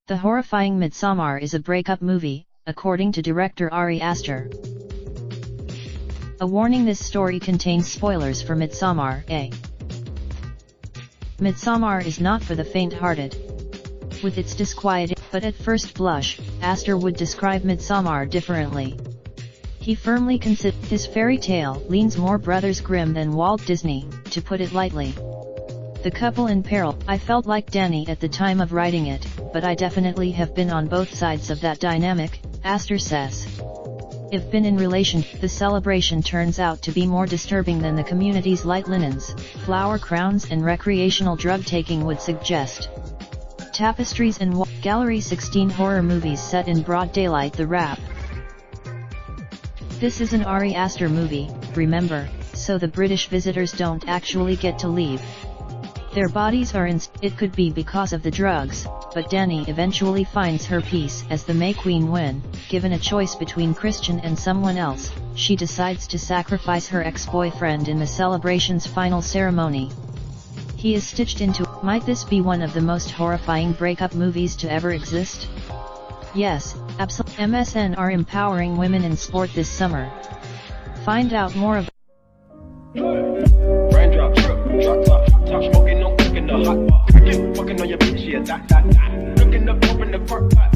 The horrifying Midsommar is a breakup movie, according to director Ari Aster. A warning: this story contains spoilers for Midsommar. Midsommar is not for the faint-hearted. With its disquieting, but at first blush, Aster would describe Midsommar differently. He firmly considers his fairy tale leans more Brothers Grimm than Walt Disney, to put it lightly. The couple in peril. I felt like Danny at the time of writing it, but I definitely have been on both sides of that dynamic, Aster says. If been in relation, the celebration turns out to be more disturbing than the community's light linens, flower crowns and recreational drug-taking would suggest. Tapestries and Gallery 16 horror movies set in broad daylight. The Wrap. This is an Ari Aster movie, remember, so the British visitors don't actually get to leave. Their bodies are in. It could be because of the drugs, but Dani eventually finds her peace as the May Queen when, given a choice between Christian and someone else, she decides to sacrifice her ex-boyfriend in the celebration's final ceremony. He is stitched into. Might this be one of the most horrifying breakup movies to ever exist? Yes, absolutely. MSN are empowering women in sport this summer. Find out more about. Raindrop, drop top smoking, no cooking the hot pot. Fucking on your bitch, yeah, that. Looking up, open the park pot.